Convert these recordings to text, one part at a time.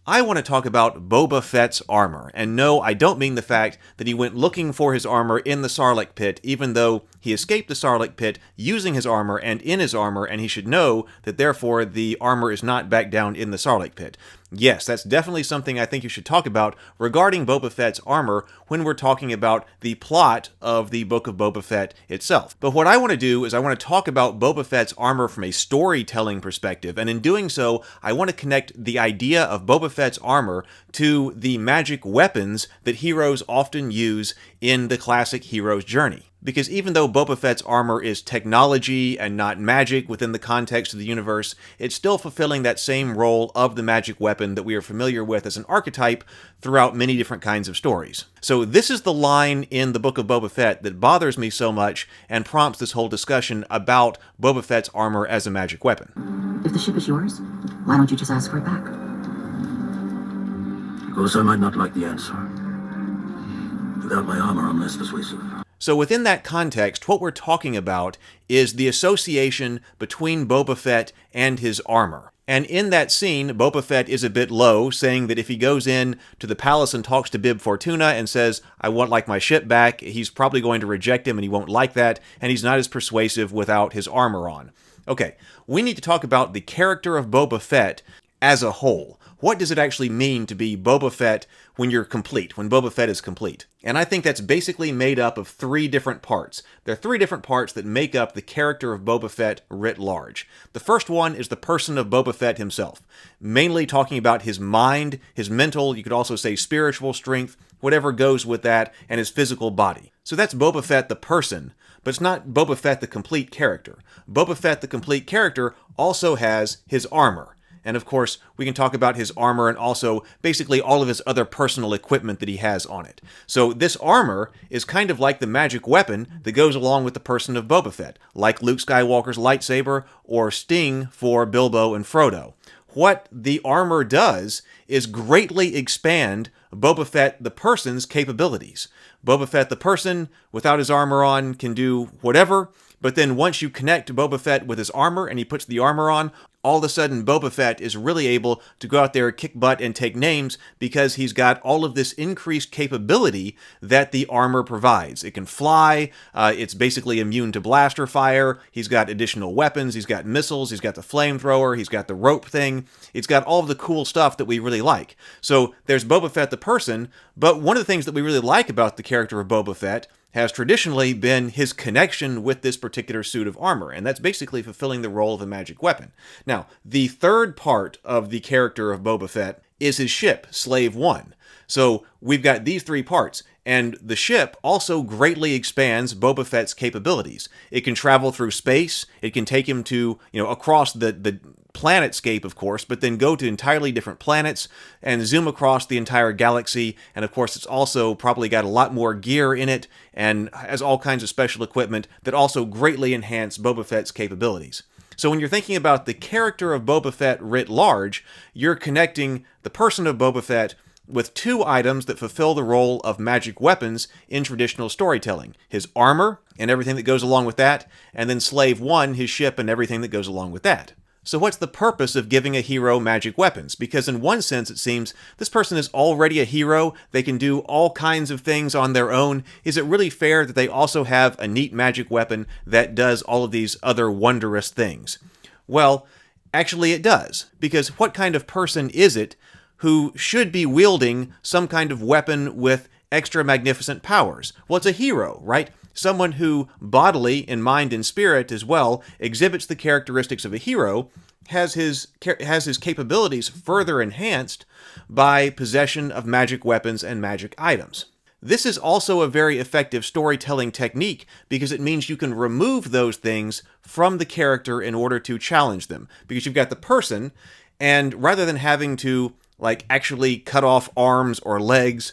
I want to talk about Boba Fett's armor. And no, I don't mean the fact that he went looking for his armor in the Sarlacc pit, even though he escaped the Sarlacc pit using his armor and in his armor, and he should know that therefore the armor is not back down in the Sarlacc pit. Yes, that's definitely something I think you should talk about regarding Boba Fett's armor when we're talking about the plot of the Book of Boba Fett itself. But what I want to do is I want to talk about Boba Fett's armor from a storytelling perspective, and in doing so, I want to connect the idea of Boba Fett's armor to the magic weapons that heroes often use in the classic hero's journey. Because even though Boba Fett's armor is technology and not magic within the context of the universe, it's still fulfilling that same role of the magic weapon that we are familiar with as an archetype throughout many different kinds of stories. So this is the line in the Book of Boba Fett that bothers me so much and prompts this whole discussion about Boba Fett's armor as a magic weapon. If the ship is yours, why don't you just ask for it back? Because I might not like the answer. Without my armor, I'm less persuasive. So within that context, what we're talking about is the association between Boba Fett and his armor. And in that scene, Boba Fett is a bit low, saying that if he goes in to the palace and talks to Bib Fortuna and says, I want like my ship back, he's probably going to reject him and he won't like that, and he's not as persuasive without his armor on. Okay, we need to talk about the character of Boba Fett as a whole. What does it actually mean to be Boba Fett when you're complete, when Boba Fett is complete? And I think that's basically made up of three different parts. There are three different parts that make up the character of Boba Fett writ large. The first one is the person of Boba Fett himself, mainly talking about his mind, his mental, you could also say spiritual strength, whatever goes with that, and his physical body. So that's Boba Fett the person, but it's not Boba Fett the complete character. Boba Fett the complete character also has his armor. And of course, we can talk about his armor and also basically all of his other personal equipment that he has on it. So this armor is kind of like the magic weapon that goes along with the person of Boba Fett, like Luke Skywalker's lightsaber or Sting for Bilbo and Frodo. What the armor does is greatly expand Boba Fett the person's capabilities. Boba Fett the person, without his armor on, can do whatever, but then once you connect Boba Fett with his armor and he puts the armor on, all of a sudden Boba Fett is really able to go out there, kick butt, and take names because he's got all of this increased capability that the armor provides. It can fly, it's basically immune to blaster fire, he's got additional weapons, he's got missiles, he's got the flamethrower, he's got the rope thing, it's got all of the cool stuff that we really like. So there's Boba Fett the person, but one of the things that we really like about the character of Boba Fett has traditionally been his connection with this particular suit of armor, and that's basically fulfilling the role of a magic weapon. Now, the third part of the character of Boba Fett is his ship, Slave One. So we've got these three parts, and the ship also greatly expands Boba Fett's capabilities. It can travel through space, it can take him to, across the planetscape, of course, but then go to entirely different planets and zoom across the entire galaxy. And of course, it's also probably got a lot more gear in it and has all kinds of special equipment that also greatly enhance Boba Fett's capabilities. So when you're thinking about the character of Boba Fett writ large, you're connecting the person of Boba Fett with two items that fulfill the role of magic weapons in traditional storytelling. His armor and everything that goes along with that, and then Slave One, his ship and everything that goes along with that. So what's the purpose of giving a hero magic weapons? Because in one sense it seems this person is already a hero, they can do all kinds of things on their own. Is it really fair that they also have a neat magic weapon that does all of these other wondrous things? Well, actually it does. Because what kind of person is it who should be wielding some kind of weapon with extra magnificent powers? Well, it's a hero, right? Someone who bodily, in mind and spirit as well, exhibits the characteristics of a hero, has his capabilities further enhanced by possession of magic weapons and magic items. This is also a very effective storytelling technique because it means you can remove those things from the character in order to challenge them. Because you've got the person, and rather than having to actually cut off arms or legs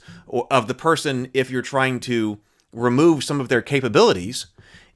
of the person if you're trying to remove some of their capabilities,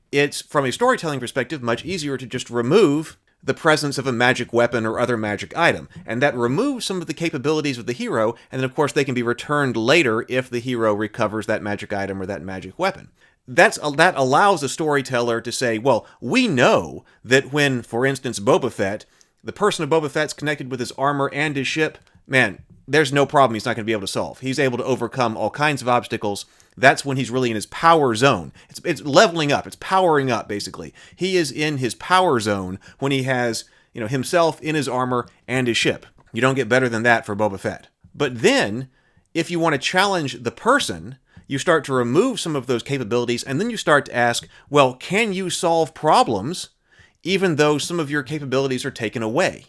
it's, from a storytelling perspective, much easier to just remove the presence of a magic weapon or other magic item. And that removes some of the capabilities of the hero, and then of course they can be returned later if the hero recovers that magic item or that magic weapon. That allows a storyteller to say, well, we know that when, for instance, Boba Fett, the person of Boba Fett's connected with his armor and his ship, man, there's no problem he's not going to be able to solve. He's able to overcome all kinds of obstacles. That's when he's really in his power zone. It's leveling up. It's powering up, basically. He is in his power zone when he has, himself in his armor and his ship. You don't get better than that for Boba Fett. But then, if you want to challenge the person, you start to remove some of those capabilities, and then you start to ask, well, can you solve problems even though some of your capabilities are taken away?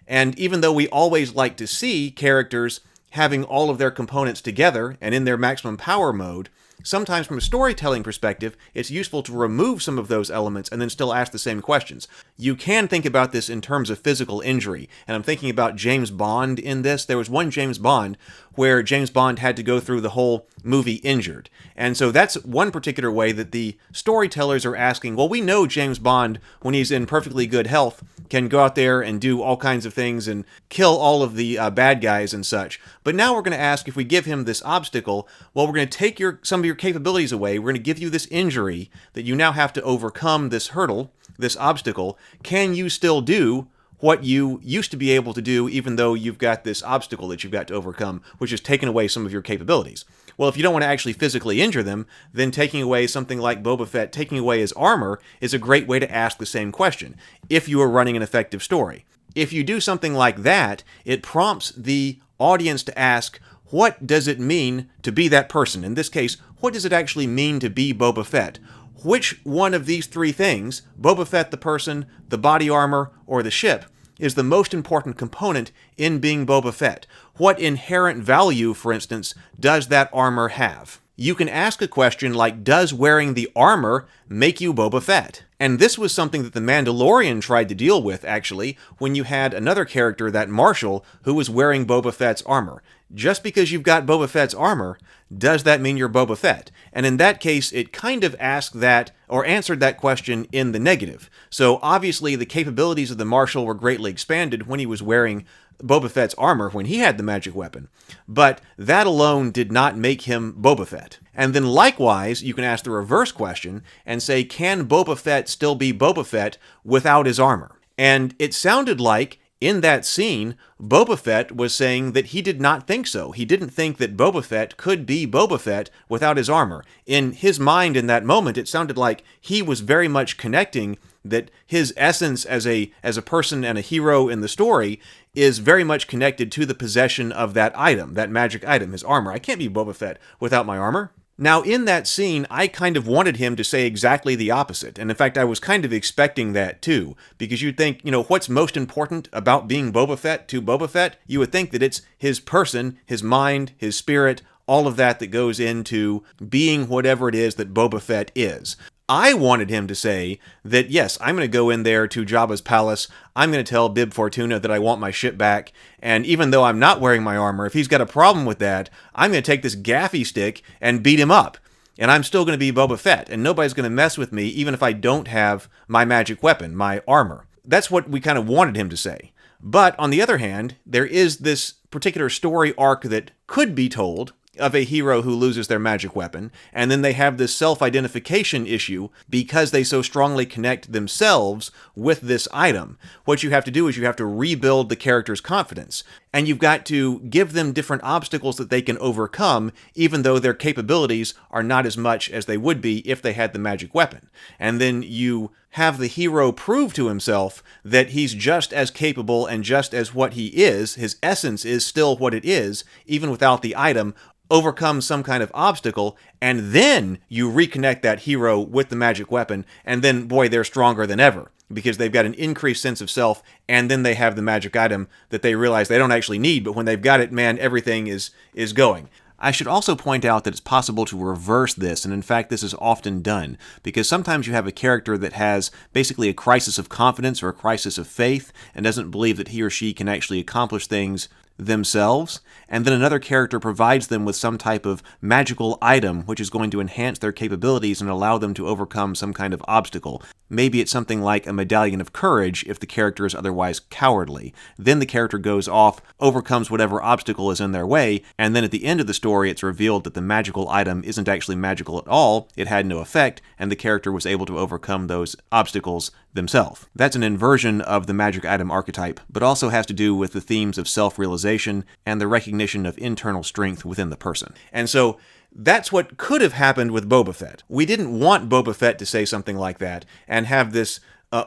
And even though we always like to see characters having all of their components together and in their maximum power mode, sometimes from a storytelling perspective, it's useful to remove some of those elements and then still ask the same questions. You can think about this in terms of physical injury, and I'm thinking about James Bond in this. There was one James Bond where James Bond had to go through the whole movie injured. And so that's one particular way that the storytellers are asking, well, we know James Bond, when he's in perfectly good health, can go out there and do all kinds of things and kill all of the bad guys and such. But now we're going to ask, if we give him this obstacle, well, we're going to take some of your capabilities away. We're going to give you this injury that you now have to overcome this hurdle, this obstacle. Can you still do what you used to be able to do, even though you've got this obstacle that you've got to overcome, which has taken away some of your capabilities? Well, if you don't want to actually physically injure them, then taking away something like Boba Fett, taking away his armor, is a great way to ask the same question, if you are running an effective story. If you do something like that, it prompts the audience to ask, what does it mean to be that person? In this case, what does it actually mean to be Boba Fett? Which one of these three things, Boba Fett the person, the body armor, or the ship, is the most important component in being Boba Fett? What inherent value, for instance, does that armor have? You can ask a question like, does wearing the armor make you Boba Fett? And this was something that The Mandalorian tried to deal with, actually, when you had another character, that Marshal, who was wearing Boba Fett's armor. Just because you've got Boba Fett's armor, does that mean you're Boba Fett? And in that case, it kind of asked that, or answered that question in the negative. So obviously the capabilities of the Marshal were greatly expanded when he was wearing Boba Fett's armor, when he had the magic weapon. But that alone did not make him Boba Fett. And then likewise, you can ask the reverse question and say, can Boba Fett still be Boba Fett without his armor? And it sounded like, in that scene, Boba Fett was saying that he did not think so. He didn't think that Boba Fett could be Boba Fett without his armor. In his mind in that moment, it sounded like he was very much connecting that his essence as a person and a hero in the story is very much connected to the possession of that item, that magic item, his armor. I can't be Boba Fett without my armor. Now, in that scene, I kind of wanted him to say exactly the opposite. And in fact, I was kind of expecting that too. Because you'd think, what's most important about being Boba Fett to Boba Fett? You would think that it's his person, his mind, his spirit, all of that goes into being whatever it is that Boba Fett is. I wanted him to say that, yes, I'm going to go in there to Jabba's palace, I'm going to tell Bib Fortuna that I want my ship back, and even though I'm not wearing my armor, if he's got a problem with that, I'm going to take this gaffy stick and beat him up. And I'm still going to be Boba Fett, and nobody's going to mess with me even if I don't have my magic weapon, my armor. That's what we kind of wanted him to say. But on the other hand, there is this particular story arc that could be told of a hero who loses their magic weapon, and then they have this self-identification issue because they so strongly connect themselves with this item. What you have to do is you have to rebuild the character's confidence, and you've got to give them different obstacles that they can overcome, even though their capabilities are not as much as they would be if they had the magic weapon. And then you have the hero prove to himself that he's just as capable and just as what he is, his essence is still what it is, even without the item, overcome some kind of obstacle, and then you reconnect that hero with the magic weapon, and then, boy, they're stronger than ever, because they've got an increased sense of self, and then they have the magic item that they realize they don't actually need, but when they've got it, man, everything is going. I should also point out that it's possible to reverse this, and in fact this is often done, because sometimes you have a character that has basically a crisis of confidence or a crisis of faith, and doesn't believe that he or she can actually accomplish things themselves, and then another character provides them with some type of magical item which is going to enhance their capabilities and allow them to overcome some kind of obstacle. maybe it's something like a medallion of courage if the character is otherwise cowardly. Then the character goes off, overcomes whatever obstacle is in their way, and then at the end of the story it's revealed that the magical item isn't actually magical at all, it had no effect, and the character was able to overcome those obstacles themselves. That's an inversion of the magic item archetype, but also has to do with the themes of self-realization and the recognition of internal strength within the person. And so that's what could have happened with Boba Fett. We didn't want Boba Fett to say something like that and have this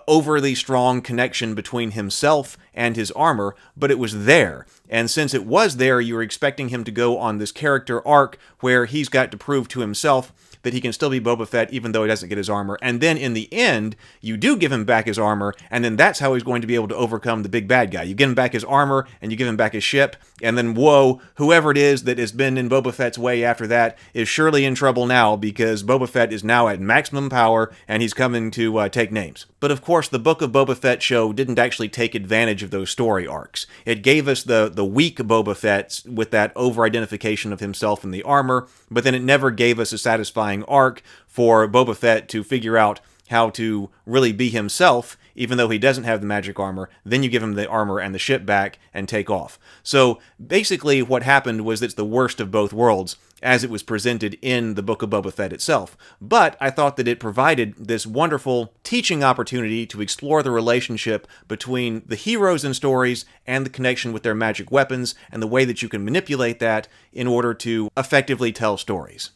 overly strong connection between himself and his armor, but it was there. And since it was there, you were expecting him to go on this character arc where he's got to prove to himself that he can still be Boba Fett even though he doesn't get his armor. And then in the end, you do give him back his armor, and then that's how he's going to be able to overcome the big bad guy. You give him back his armor, and you give him back his ship, and then whoa, whoever it is that has been in Boba Fett's way after that is surely in trouble now, because Boba Fett is now at maximum power, and he's coming to take names. But of course, the Book of Boba Fett show didn't actually take advantage of those story arcs. It gave us the weak Boba Fett with that over-identification of himself in the armor, but then it never gave us a satisfying arc for Boba Fett to figure out how to really be himself, even though he doesn't have the magic armor. Then you give him the armor and the ship back and take off. So basically what happened was it's the worst of both worlds as it was presented in the Book of Boba Fett itself. But I thought that it provided this wonderful teaching opportunity to explore the relationship between the heroes in stories and the connection with their magic weapons and the way that you can manipulate that in order to effectively tell stories.